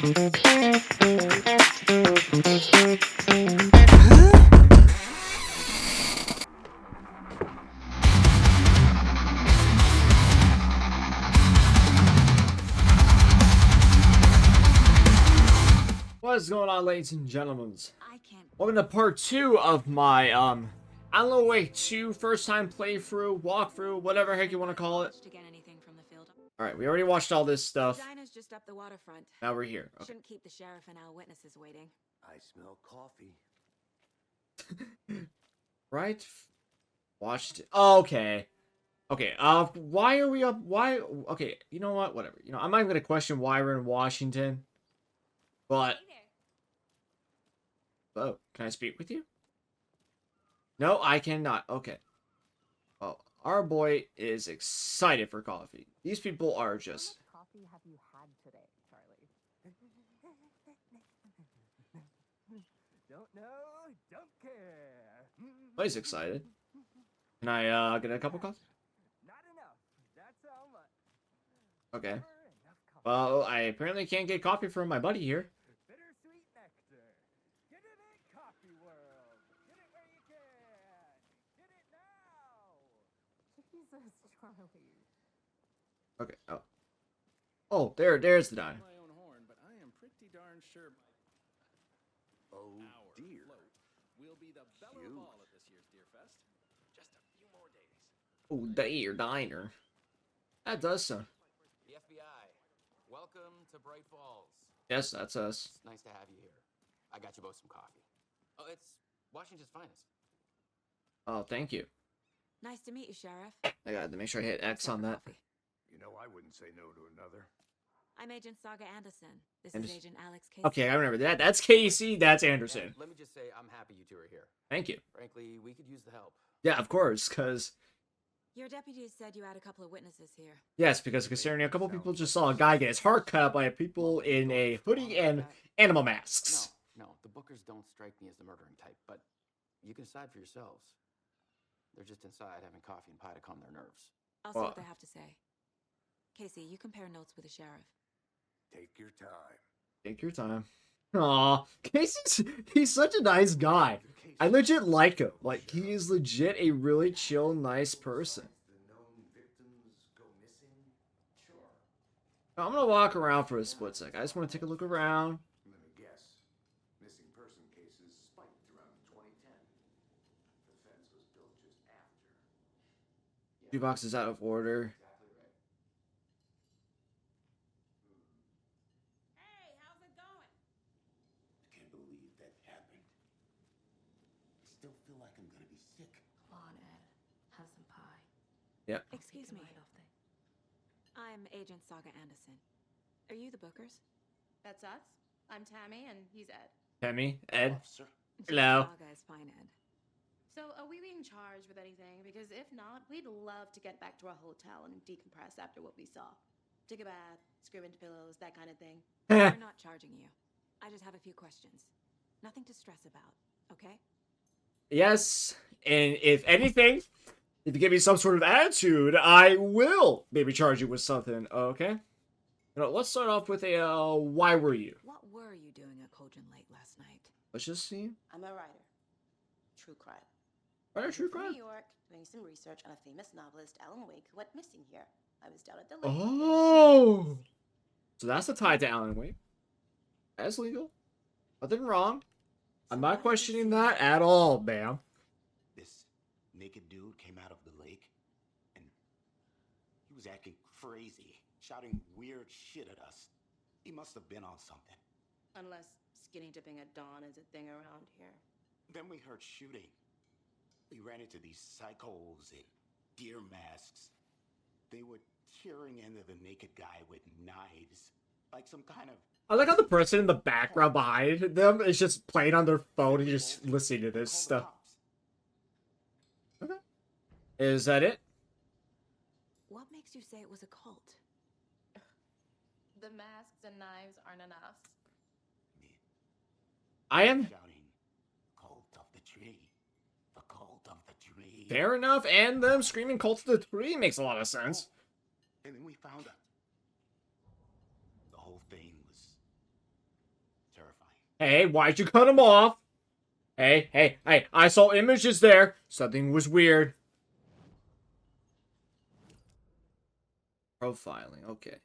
What is going on, ladies and gentlemen? Welcome to part 2 of my alanwake 2 first time playthrough, walkthrough, whatever heck you want to call it. Alright, we already watched all this stuff. Just up the waterfront. Now we're here. Okay. Shouldn't keep the sheriff and our witnesses waiting. I smell coffee. Right? Washington. Oh, okay. Okay, why are we up? Why? Okay, you know what? Whatever. You know, I'm not even gonna question why we're in Washington. But... Oh, can I speak with you? No, I cannot. Okay. Well, our boy is excited for coffee. These people are just... How much coffee have you had today, Charlie? Don't know, don't care. Oh, he's excited. Can I, get a cup of coffee? Not enough. That's how much. Okay. Never enough coffee. Well, I apparently can't get coffee from my buddy here. Bittersweet nectar. Get it in, coffee world. Get it where you can. Get it now. Jesus, Charlie. Okay, oh. Oh, there's the dime. My own horn, but I am pretty darn sure Oh our dear. float will be the belle of all at this year's Deer Fest. Just a few more days. Oh, dear diner. That does sound... The FBI, welcome to Bright Falls. Yes, that's us. It's nice to have you here. I got you both some coffee. Oh, it's Washington's finest. Oh, thank you. Nice to meet you, Sheriff. I gotta make sure I hit X on that. Coffee. You know, I wouldn't say no to another. I'm Agent Saga Anderson. This Anders- is Agent Alex Casey. Okay, I remember that. That's Casey, that's Anderson. And let me just say, I'm happy you two are here. Thank you. Frankly, we could use the help. Yeah, of course, because... Your deputies said you had a couple of witnesses here. Yes, because considering a couple people just saw a guy get his heart cut by people in a hoodie and animal masks. No, the Bookers don't strike me as the murdering type, but you can decide for yourselves. They're just inside having coffee and pie to calm their nerves. I'll see what they have to say. Casey, you compare notes with the sheriff. Take your time. Take your time. Aw, he's such a nice guy. I legit like him. Like, he is legit a really chill, nice person. The known victims go missing? Sure. I'm gonna walk around for a split sec. I just want to take a look around. Let me guess. Missing person cases spiked around 2010. The fence was built just after. Jukebox is out of order. Exactly right. Hey, how's it going? I can't believe that happened. I still feel like I'm gonna be sick. Come on, Ed. Have some pie. Yep. Excuse me. I'm Agent Saga Anderson. Are you the Bookers? That's us. I'm Tammy, and he's Ed. Tammy, Ed. Officer. Hello. Saga is fine, Ed. So, are we being charged with anything? Because if not, we'd love to get back to our hotel and decompress after what we saw. Take a bath, scream into pillows, that kind of thing. We're not charging you. I just have a few questions. Nothing to stress about, okay? Yes, and if anything, if you give me some sort of attitude, I will maybe charge you with something, okay? You know, let's start off with a, why were you? What were you doing at Cogent Lake last night? Let's just see. I'm a writer. True crime. Writer, true From crime? New York, doing some research on a famous novelist, Alan Wake, who went missing here. I was down at the lake. Oh! So that's the tie to Alan Wake. That's legal. Nothing wrong. I'm not questioning that at all, ma'am. This naked dude came out of the lake, and he was acting crazy, shouting weird shit at us. He must have been on something. Unless skinny dipping at dawn is a thing around here. Then we heard shooting. We ran into these psychos in deer masks. They were tearing into the naked guy with knives, like some kind of... I like how the person in the background behind them is just playing on their phone and just listening to this stuff. Okay. Is that it? What makes you say it was a cult? The masks and knives aren't enough. I am... Shouting, cult of the tree. The cult of the tree. Fair enough, and them screaming cult of the tree makes a lot of sense. And then we found out the whole thing was Hey, why'd you cut him off? Hey, hey, hey, I saw images there. Something was weird. Profiling, okay.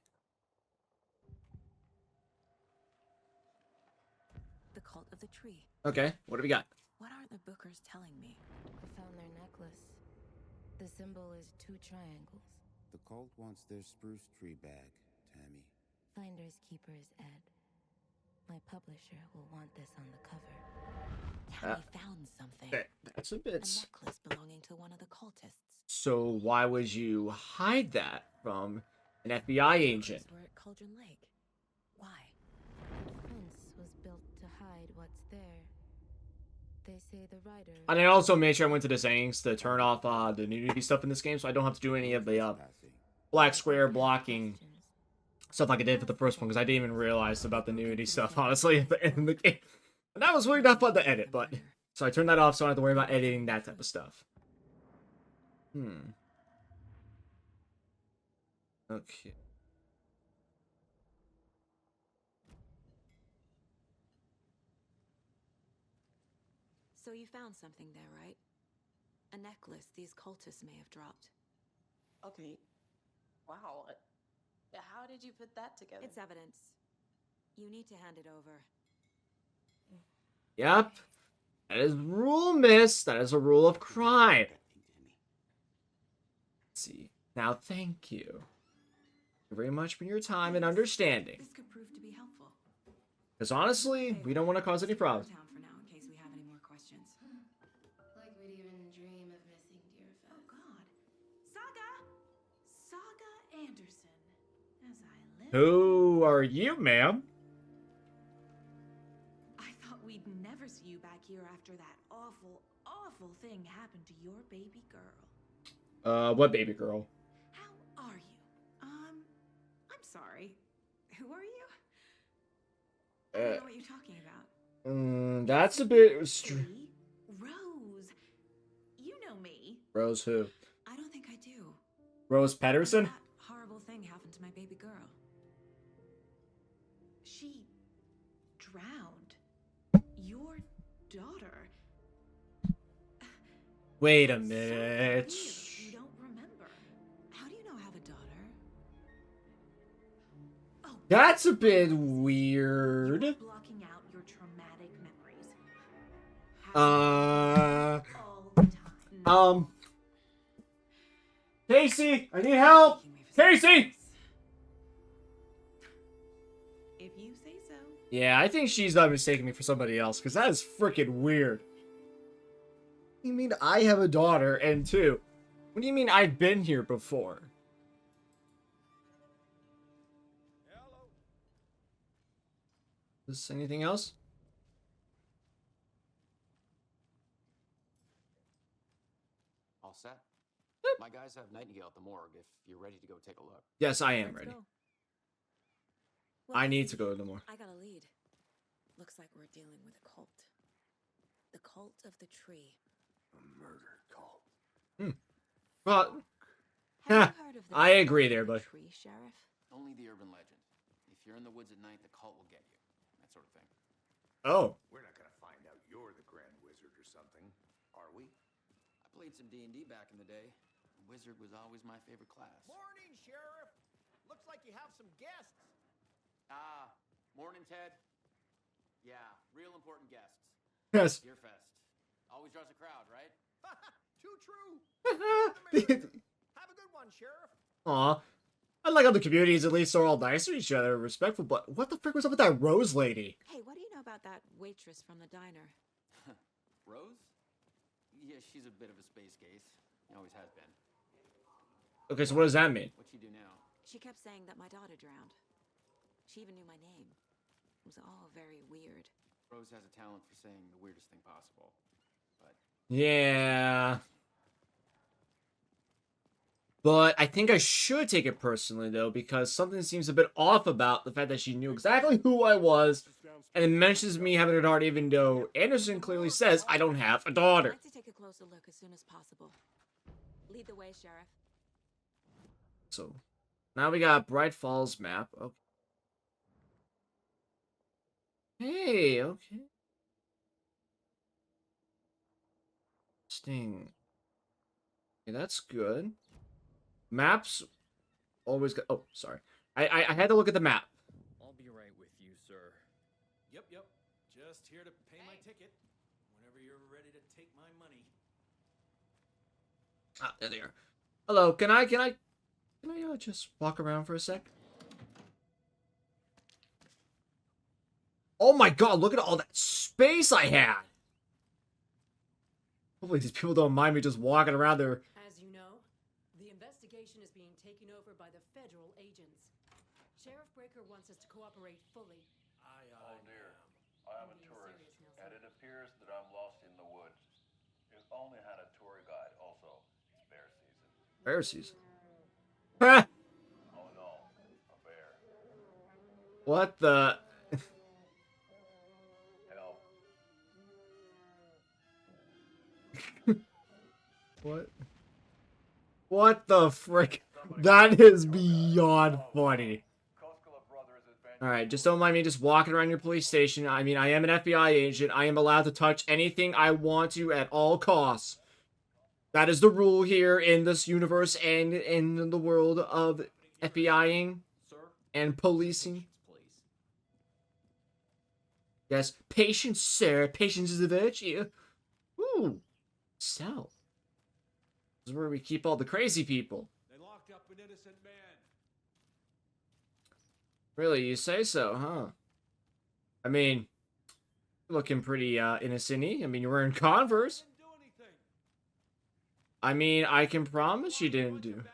The cult of the tree. Okay, what do we got? What aren't the bookers telling me? I found their necklace. The symbol is 2 triangles. The cult wants their spruce tree back, Tammy. Finders keepers, Ed. My publisher will want this on the cover. Tammy found something. That's a A bit... necklace belonging to one of the cultists. So why would you hide that from an FBI agent? We're at Cauldron Lake. Why? The fence was built to hide what's there. They say the writer... And I also made sure I went to the settings to turn off the nudity stuff in this game, so I don't have to do any of the black square blocking stuff like I did for the first one, because I didn't even realize about the nudity stuff, honestly, in the game. And that was really not fun to edit, but... So I turned that off so I don't have to worry about editing that type of stuff. Okay. So you found something there, right? A necklace these cultists may have dropped. Okay. Wow. How did you put that together? It's evidence. You need to hand it over. Yep. That is rule, miss. That is a rule of crime. Let's see. Now, thank you. Thank you very much for your time and understanding. This could prove to be helpful. Because honestly, we don't want to cause any problems. Town for now, in case we have any more questions. Like we'd even dream of missing Deerfest. Oh, God. Saga Anderson. As I live. Who are you, ma'am? I thought we'd never see you back here after that awful, awful thing happened to your baby girl. What baby girl? How are you? I'm sorry. Who are you? I don't know what you're talking about. That's a bit... See? Rose. You know me. Rose who? I don't think I do. Rose Pedersen? That horrible thing happened to my baby girl. She drowned. Your daughter. Wait a So minute. weird you don't remember. How do you know I have a daughter? Oh, That's a bit you're weird. blocking out your traumatic memories. All the time. Casey, I need help. Casey! If you say so. Yeah, I think she's not mistaking me for somebody else, because that is freaking weird. You mean I have a daughter, and two, what do you mean I've been here before? Hello. Is this anything else? All set? My guys have Nightingale at the morgue if you're ready to go take a look. Yes, I am Let's ready. go. I need to go to the morgue. I got a lead. Looks like we're dealing with a cult. The cult of the tree. A murder cult. Well, Have you heard of the I cult agree of there, the but... tree, Sheriff? Only the urban legend. If you're in the woods at night, the cult will get you. That sort of thing. Oh. We're not gonna find out you're the Grand Wizard or something, are we? I played some D&D back in the day. Wizard was always my favorite class. Morning, Sheriff. Looks like you have some guests. Ah, morning, Ted. Yeah, real important guests. Yes. Deerfest. Always draws a crowd, right? Too true. Have a good one, Sheriff. Aw. I like how the communities at least are all nice to each other, respectful, but what the frick was up with that Rose lady? Hey, what do you know about that waitress from the diner? Rose? Yeah, she's a bit of a space case. Always has been. Okay, so what does that mean? What you do now? She kept saying that my daughter drowned. She even knew my name. It was all very weird. Rose has a talent for saying the weirdest thing possible. But Yeah. But I think I should take it personally, though, because something seems a bit off about the fact that she knew exactly who I was, and it mentions me having a daughter, even though Anderson clearly says I don't have a I'd daughter. like to take a closer look as soon as possible. Lead the way, Sheriff. So, now we got Bright Falls map. Okay. Hey, okay. Sting. Okay, that's good. Maps always got. Oh, sorry. I had to look at the map. I'll be right with you, sir. Yep, yep. Just here to pay my ticket. Whenever you're ready to take my money. Ah, there they are. Hello, can I just walk around for a sec? Oh my god, look at all that space I had! Hopefully these people don't mind me just walking around there. As you know, the investigation is being taken over by the federal agents. Sheriff Breaker wants us to cooperate fully. Oh dear, I am a tourist, and it appears that I'm lost in the woods. If only had a tour guide also. It's bear season. Bear season. Ha! Oh no, a bear. What the? Help. What? What the frick? That is beyond funny. Alright, just don't mind me just walking around your police station. I mean, I am an FBI agent. I am allowed to touch anything I want to at all costs. That is the rule here in this universe and in the world of FBIing and policing. Yes, patience, sir. Patience is a virtue. Ooh, cell. This is where we keep all the crazy people. They locked up an innocent man. Really, you say so, huh? I mean, looking pretty innocent-y. I mean, you're wearing Converse. I mean, I can promise you didn't do. You believe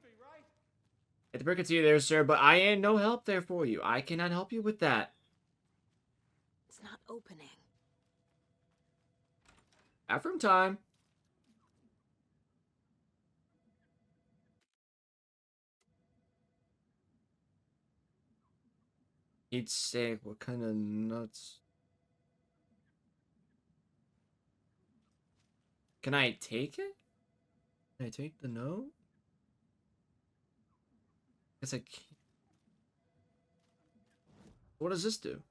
me, right? I had to break it to you there, sir, but I ain't no help there for you. I cannot help you with that. It's not opening. Bathroom time. Eat steak. What kind of nuts? Can I take it? Can I take the note? Guess I can't. What does this do? It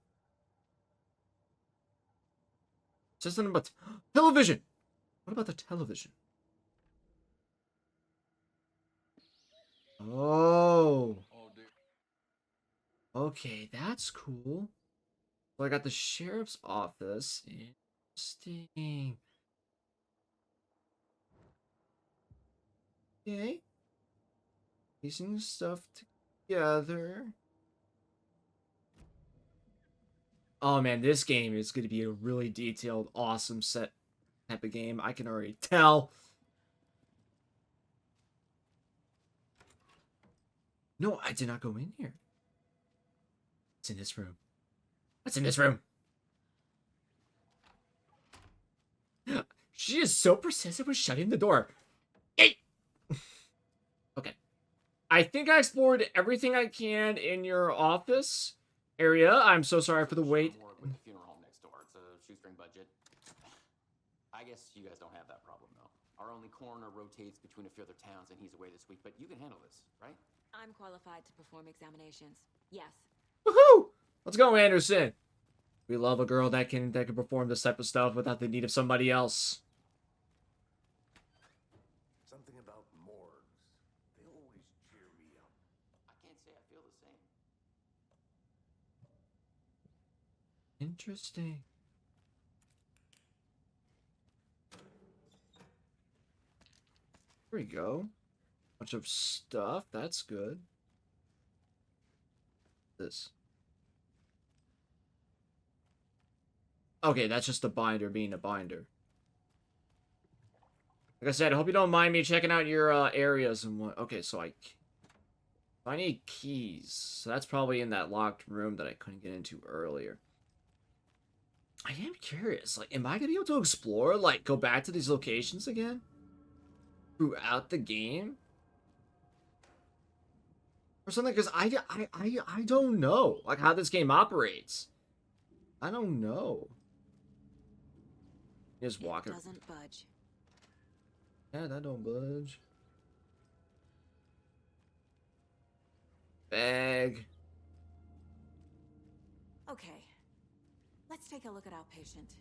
says something about television. What about the television? Oh. Okay, that's cool. So I got the sheriff's office. Interesting. Okay. Piecing stuff together. Oh man, this game is going to be a really detailed, awesome set type of game. I can already tell. No, I did not go in here. It's in this room. What's in this room? She is so persistent with shutting the door. Hey! Okay. I think I explored everything I can in your office area. I'm so sorry for the wait. With the funeral home next door. It's a shoestring budget. I guess you guys don't have that problem, though. Our only coroner rotates between a few other towns, and he's away this week. But you can handle this, right? I'm qualified to perform examinations. Yes. Woohoo! Let's go, Anderson. We love a girl that can perform this type of stuff without the need of somebody else. Something about morgues. They always cheer me up. I can't say I feel the same. Interesting. There we go. Bunch of stuff. That's good. This. Okay, that's just a binder being a binder. Like I said, I hope you don't mind me checking out your areas and what. Okay, so I need keys. So that's probably in that locked room that I couldn't get into earlier. I am curious. Like, am I gonna be able to explore? Like, go back to these locations again throughout the game, or something? Because I don't know like how this game operates. I don't know. Just walking. It doesn't budge. Yeah, that don't budge. Bag. take a look at our patient.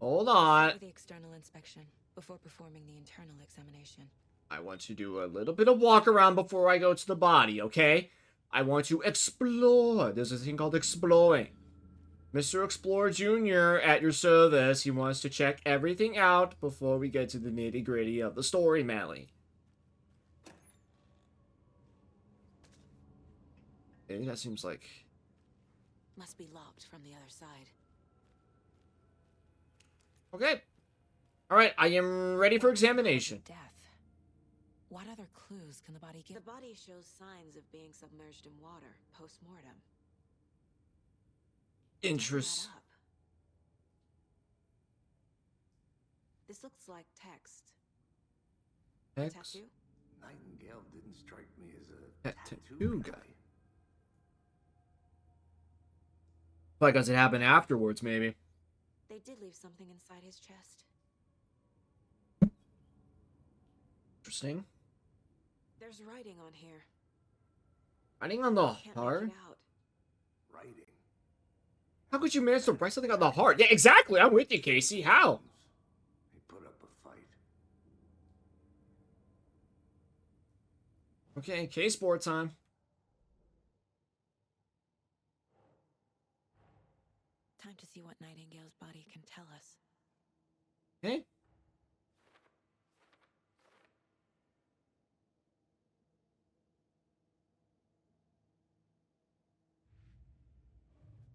Hold on. Start with the external inspection before performing the internal examination. I want to do a little bit of walk around before I go to the body, okay? I want to explore. There's a thing called exploring. Mr. Explorer Jr. at your service. He wants to check everything out before we get to the nitty-gritty of the story, Mally. Okay, that seems like... Must be locked from the other side. Okay. Alright, I am ready for examination. Death. What other clues can the body give? The body shows signs of being submerged in water post-mortem. Interest. This looks like text. Text? Tattoo? Nightingale didn't strike me as a tattoo guy. Probably because it happened afterwards, maybe. They did leave something inside his chest. Interesting. There's writing on here. Writing on the Can't heart? make it out. writing. How could you manage to write something on the heart? Yeah, exactly. I'm with you, Casey. How? They put up a fight. Okay, case board time. Time to see what Nightingale's body can tell us. Okay.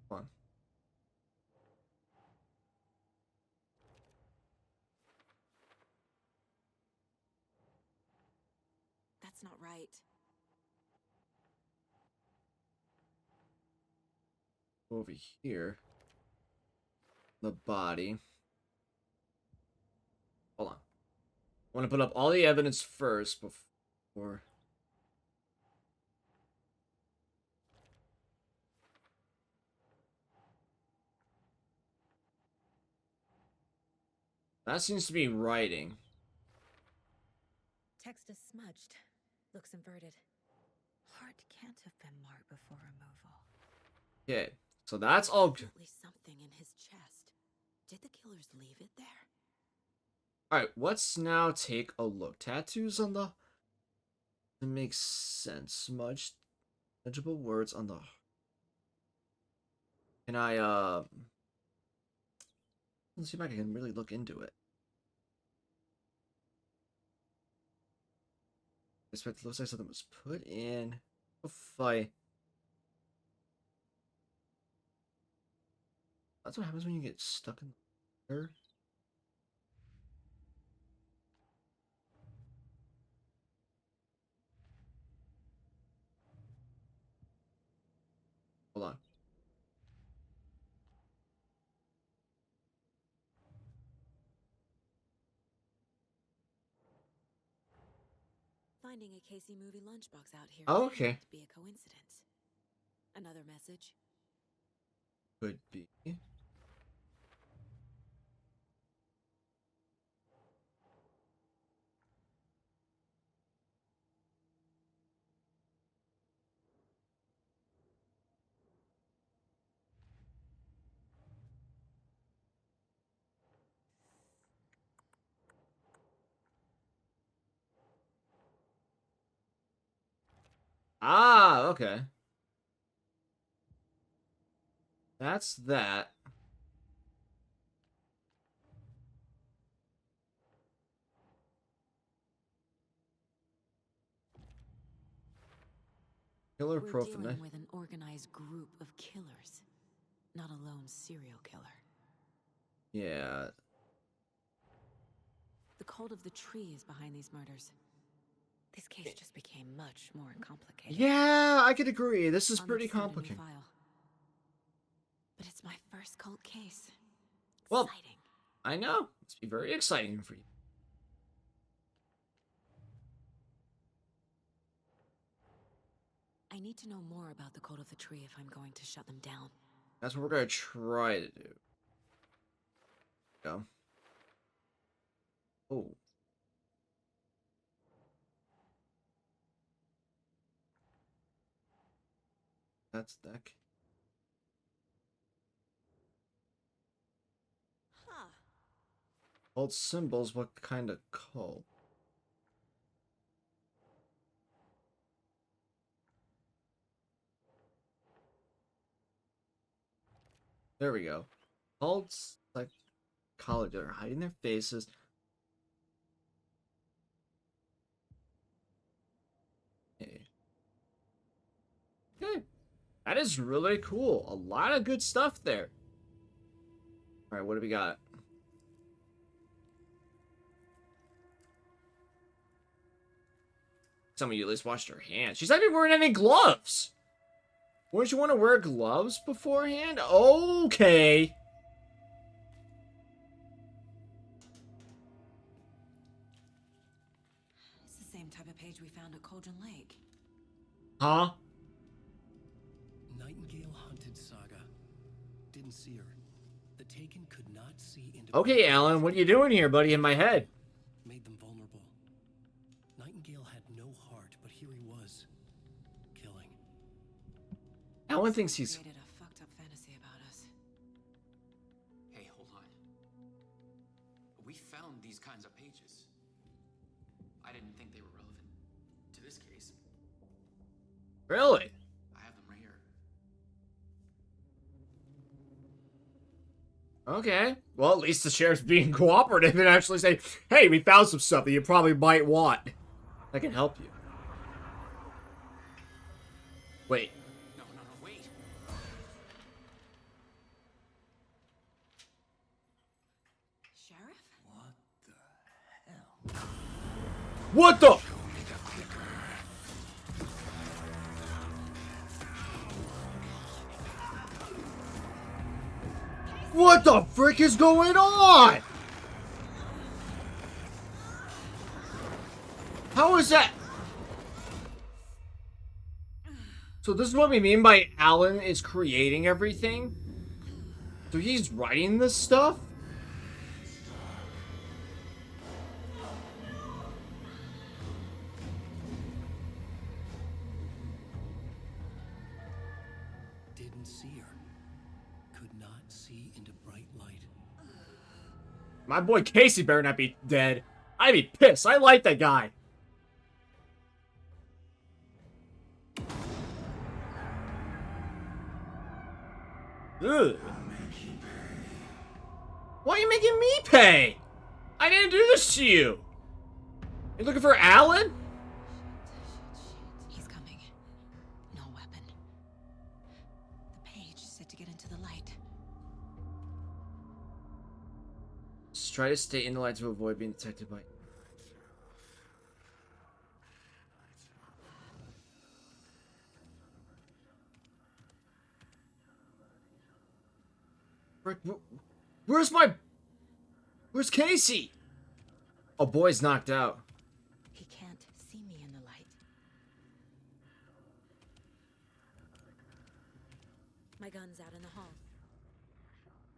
Come on. That's not right. Over here. The body. Hold on. I want to put up all the evidence first before... That seems to be writing. Text is smudged. Looks inverted. Heart can't have been marked before removal. Okay, so that's all good. Definitely something in his chest. Did the killers leave it there? Alright, let's now take a look. Tattoos on the... It makes sense. Smudged legible words on the... Can I, let's see if I can really look into it. I expect it looks like something was put in a fight. That's what happens when you get stuck in the water. Hold on. Finding a Casey movie lunchbox out here. Oh, okay. Could be a coincidence. Another message. Could be. Ah, okay. That's that. Killer We're profile. dealing with an organized group of killers, not a lone serial killer. Yeah. The cult of the tree is behind these murders. This case just became much more complicated. Yeah, I could agree. This is pretty complicated. File. But it's my first cult case. Well, Exciting. I know. It's be very exciting for you. I need to know more about the cult of the tree if I'm going to shut them down. That's what we're gonna try to do. Go. Oh. That's deck. Cult symbols, what kind of cult? There we go. Cults, like college, are hiding their faces. Okay. Okay. That is really cool. A lot of good stuff there. Alright, what do we got? Some of you at least washed your hands. She's not even wearing any gloves. Wouldn't you want to wear gloves beforehand? Okay. It's the same type of page we found at Cauldron Lake. Huh? Nightingale hunted Saga. Didn't see her. The Taken could not see into... Okay, Alan, what are you doing here, buddy, in my head? Made them vulnerable. Nightingale had no heart, but here he was. Killing. Alan thinks he's... Created a fucked up fantasy about us. Hey, hold on. We found these kinds of pages. I didn't think they were relevant to this case. Really? I have them right here. Okay. Well, at least the sheriff's being cooperative and actually say, hey, we found some stuff that you probably might want. I can help you. Wait. No, wait. Sheriff? What the? What the frick is going on? How is that? So this is what we mean by Alan is creating everything? So he's writing this stuff? Didn't see her. Could not see into bright light. My boy Casey better not be dead. I'd be pissed. I like that guy. Ugh. Why are you making me pay? I didn't do this to you. You looking for Alan? He's coming. No weapon. The page said to get into the light. Just try to stay in the light to avoid being detected by... Frick, Where's Casey? Oh, boy's knocked out. He can't see me in the light. My gun's out in the hall.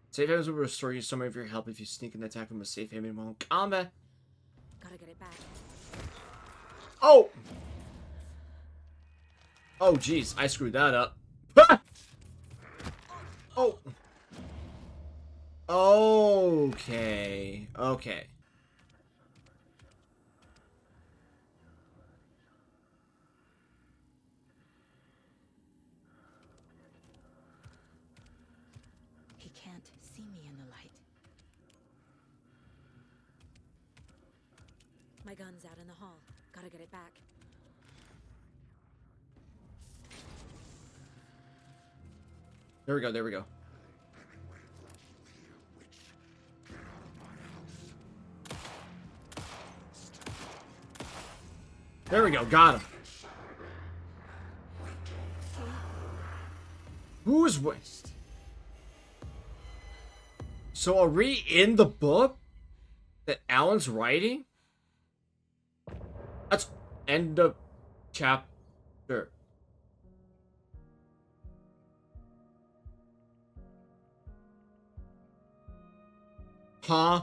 Safe havens will restore you some of your help if you sneak and attack from a safe haven while in combat. Gotta get it back. Oh! Oh, jeez. I screwed that up. Oh! Okay. Okay. He can't see me in the light. My gun's out in the hall. Gotta get it back. There we go, there we go. There we go, got him. Who's what? So are we in the book that Alan's writing? That's end of chapter. Huh?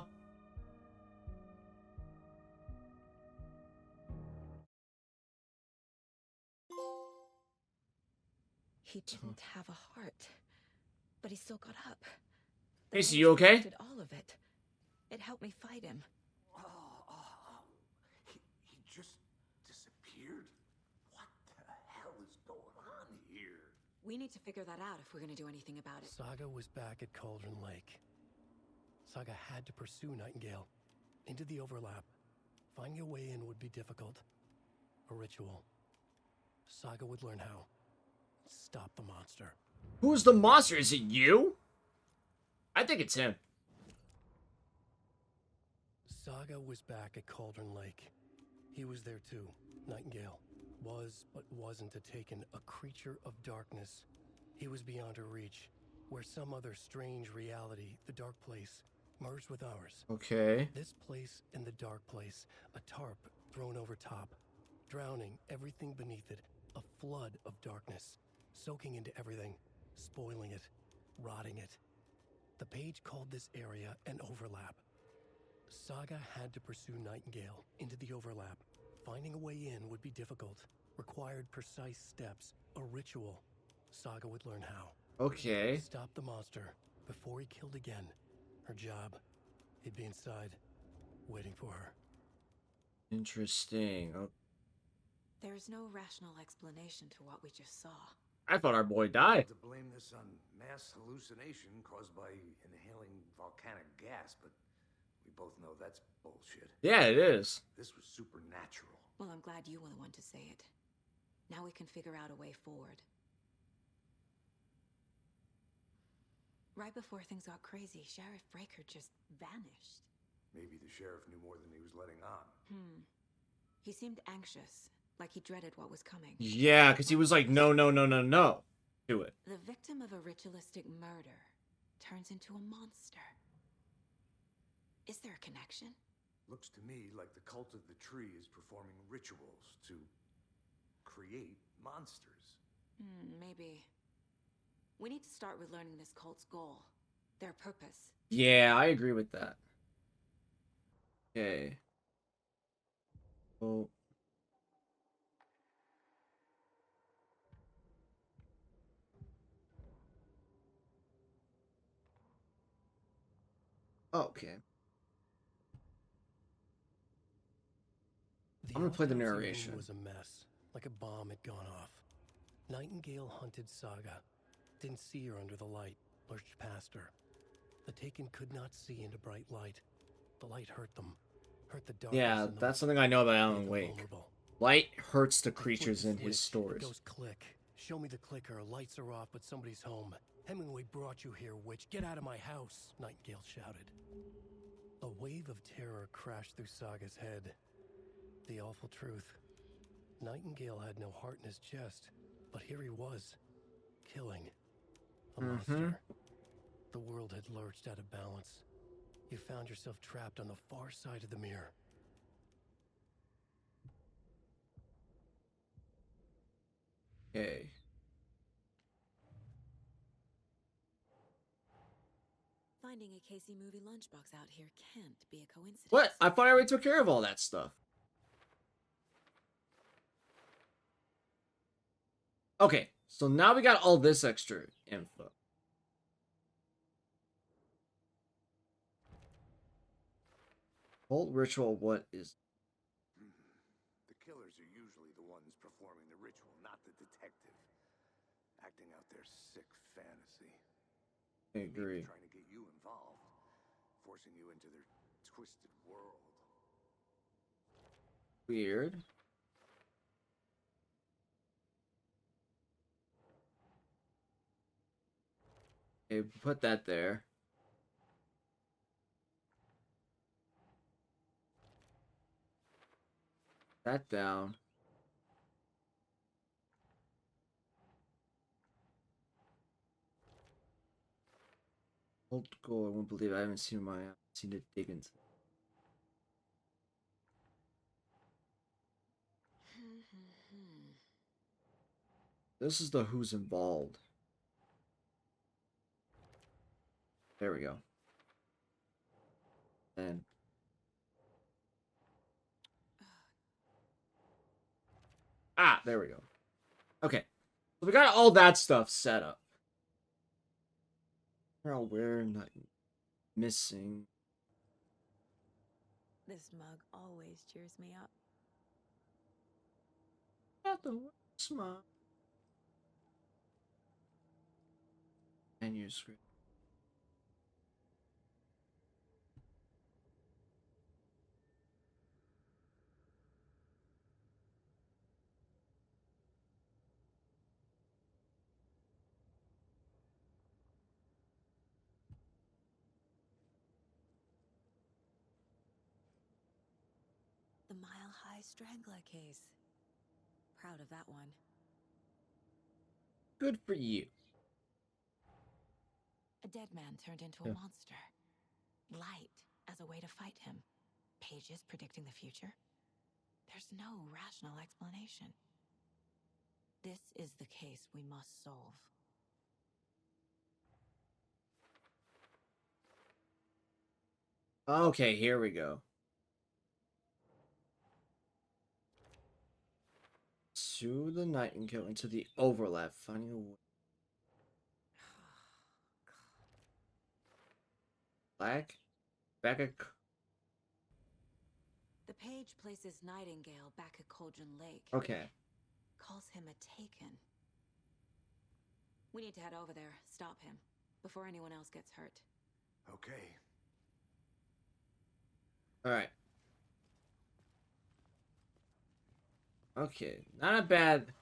He didn't have a heart, but he still got up. Casey, you okay? All of it. It helped me fight him. He just disappeared? What the hell is going on here? We need to figure that out if we're gonna do anything about it. Saga was back at Cauldron Lake. Saga had to pursue Nightingale into the overlap. Finding a way in would be difficult. A ritual. Saga would learn how. Stop the monster. Who's the monster? Is it you? I think it's him. Saga was back at Cauldron Lake. He was there too. Nightingale was, but wasn't a taken, a creature of darkness. He was beyond her reach, where some other strange reality, the dark place, merged with ours. Okay. This place and the dark place, a tarp thrown over top, drowning everything beneath it, a flood of darkness, soaking into everything, spoiling it, rotting it. The page called this area an overlap. Saga had to pursue Nightingale into the overlap. Finding a way in would be difficult, required precise steps, a ritual. Saga would learn how. Okay. Stop the monster before he killed again. Her job, he'd be inside, waiting for her. Interesting. Oh. There's no rational explanation to what we just saw. I thought our boy died. To blame this on mass hallucination caused by inhaling volcanic gas, but we both know that's bullshit. Yeah, it is. This was supernatural. Well, I'm glad you were the one to say it. Now we can figure out a way forward. Right before things got crazy, Sheriff Breaker just vanished. Maybe the sheriff knew more than he was letting on. He seemed anxious, like he dreaded what was coming. Yeah, because he was like, no, no, no, no, no. Do it. The victim of a ritualistic murder turns into a monster. Is there a connection? Looks to me like the cult of the tree is performing rituals to create monsters. Maybe. We need to start with learning this cult's goal, their purpose. Yeah, I agree with that. Okay. Oh. Okay. I'm gonna play the narration. It was a mess, like a bomb had gone off. Nightingale hunted Saga. Didn't see her under the light, lurched past her. The Taken could not see into bright light. The light hurt them, hurt the darkness. Yeah, that's something I know about Alan Wake. Light hurts the creatures in his stories. It goes click. Show me the clicker. Lights are off, but somebody's home. Hemingway brought you here, witch. Get out of my house, Nightingale shouted. A wave of terror crashed through Saga's head. The awful truth. Nightingale had no heart in his chest, but here he was, killing a monster. The world had lurched out of balance. You found yourself trapped on the far side of the mirror. Okay. Finding a Casey movie lunchbox out here can't be a coincidence. What? I thought I already took care of all that stuff. Okay, so now we got all this extra info. Cult ritual, what is... The killers are usually the ones performing the ritual, not the detective. Acting out their sick fantasy. I agree. Maybe trying to get you involved. Forcing you into their twisted world. Weird. Okay, put that there. That down. Old goal. I won't believe I haven't seen it dig into. This is the who's involved. There we go. And there we go. Okay. So we got all that stuff set up. We're not missing. This mug always cheers me up. Not the smart. Menu screen. The Mile High Strangler case. Proud of that one. Good for you. A dead man turned into Yeah. a monster. Light as a way to fight him. Pages predicting the future. There's no rational explanation. This is the case we must solve. Okay, here we go. To the Nightingale into the overlap, finding a way. Back at. The page places Nightingale back at Cauldron Lake. Okay. Calls him a Taken. We need to head over there, stop him, before anyone else gets hurt. Okay. Alright. Okay, not a bad.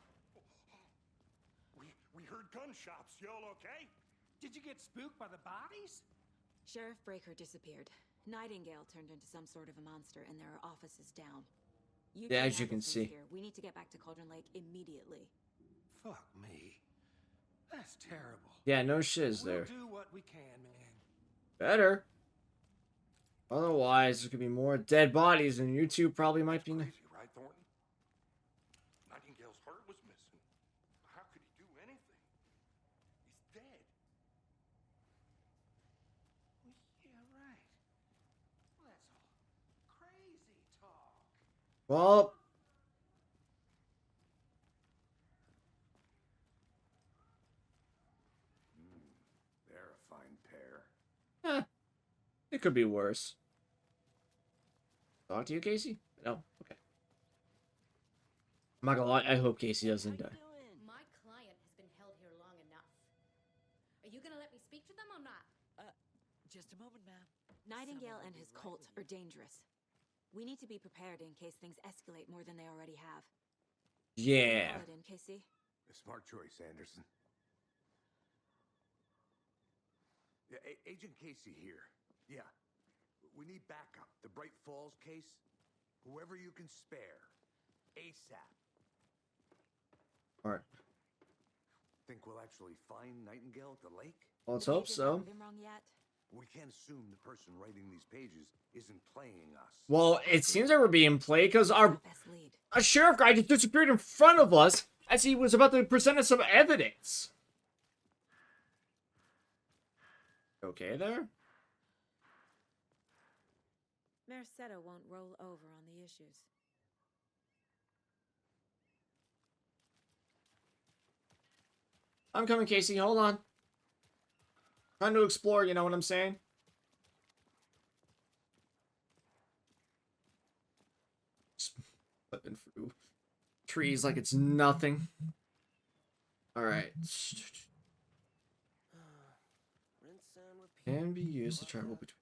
We heard gunshots. Y'all okay? Did you get spooked by the bodies? Sheriff Breaker disappeared. Nightingale turned into some sort of a monster, and there are offices down. Yeah, as you can see. Here. We need to get back to Cauldron Lake immediately. Fuck me. That's terrible. Yeah, no shiz there. We'll do what we can, man. Better. Otherwise, there could be more dead bodies, and you two probably might be. Crazy, right, Thornton? Nightingale's heart was missing. How could he do anything? He's dead. Yeah, right. Well, that's all crazy talk. Well. They're a fine pair. It could be worse. Talk to you, Casey? No? Okay. I'm not gonna lie, I hope Casey doesn't die. My client has been held here long enough. Are you gonna let me speak to them or not? Just a moment, ma'am. Nightingale and his cult are dangerous. We need to be prepared in case things escalate more than they already have. Yeah. Call it in, Casey. A smart choice, Anderson. Yeah, Agent Casey here. Yeah. We need backup. The Bright Falls case. Whoever you can spare. ASAP. Alright. Think we'll actually find Nightingale at the lake? Let's hope so. Been wrong yet? We can't assume the person writing these pages isn't playing us. Well, it seems like we're being played because our lead. a sheriff guy just disappeared in front of us as he was about to present us some evidence. Okay there? Mercado won't roll over on the issues. I'm coming, Casey. Hold on. Trying to explore, you know what I'm saying? Just flipping through trees like it's nothing. Alright. Can be used to travel between.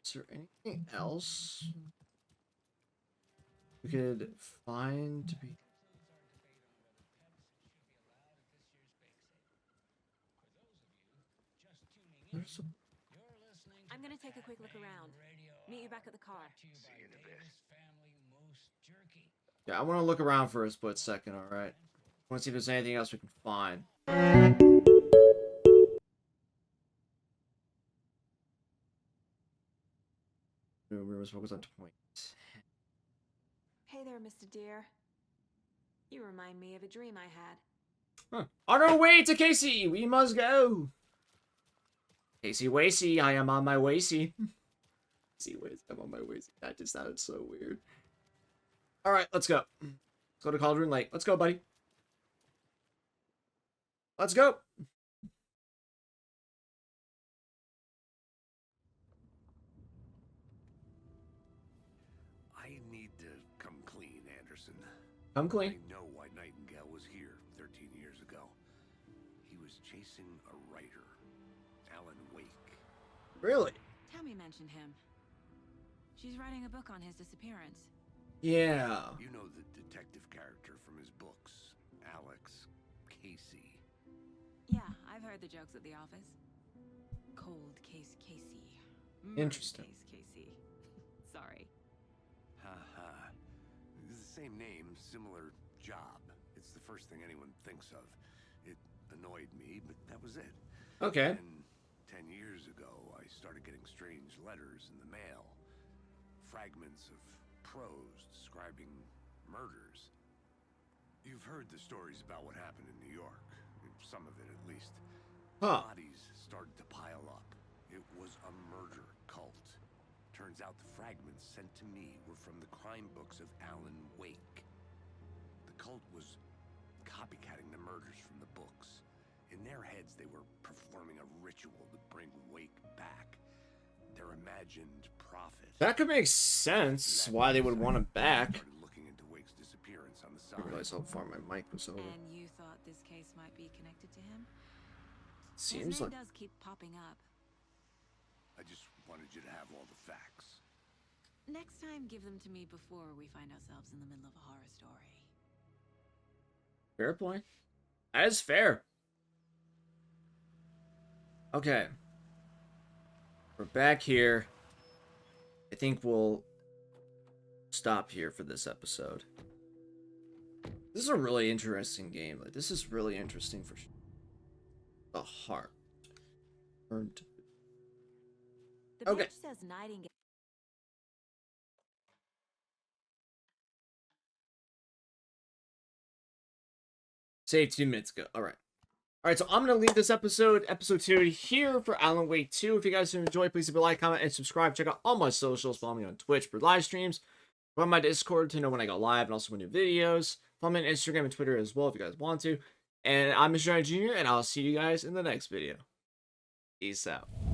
Is there anything else we could find to be? There's a... I'm gonna take a quick look around. Meet you back at the car. See you in a bit. Yeah, I want to look around for a split second, alright? I want to see if there's anything else we can find. Rumors focus on 20. Hey there, Mr. Deer. You remind me of a dream I had. Huh. On our way to Casey! We must go! Casey Wasey, I am on my Wasey. Casey Wasey, I'm on my Wasey. That just sounded so weird. Alright, let's go. Let's go to Cauldron Lake. Let's go, buddy. Let's go! listen. Come clean. I know why Nightingale was here 13 years ago. He was chasing a writer, Alan Wake. Really? Tammy mentioned him. She's writing a book on his disappearance. Yeah. You know the detective character from his books, Alex Casey. Yeah, I've heard the jokes at the office. Cold case Casey. Interesting. Case Casey. Sorry. Ha. It's the same name, similar job. It's the first thing anyone thinks of. It annoyed me, but that was it. Okay. And 10 years ago, I started getting strange letters in the mail. Fragments of prose describing murders. You've heard the stories about what happened in New York. Some of it, at least. Huh. Bodies started to pile up. It was a murder cult. Turns out the fragments sent to me were from the crime books of Alan Wake. The cult was copycatting the murders from the books. In their heads, they were performing a ritual to bring Wake back. Their imagined prophet. That could make sense why they would want him back. Looking into Wake's disappearance on the I side. didn't realize how far my mic was over. And you thought this case might be connected to him? Seems his name like... does keep popping up. I just wanted you to have all the facts. Next time, give them to me before we find ourselves in the middle of a horror story. Fair point. That is fair. Okay. We're back here. I think we'll stop here for this episode. This is a really interesting game. Like, this is really interesting for the heart. The Okay. page says Nightingale. Save 2 minutes ago. All right. All right, so I'm going to leave this episode 2, here for Alan Wake 2. If you guys enjoyed, please leave a like, comment, and subscribe. Check out all my socials. Follow me on Twitch for live streams. Follow my Discord to know when I go live and also when new videos. Follow me on Instagram and Twitter as well if you guys want to. And I'm Mr. Jr., and I'll see you guys in the next video. Peace out.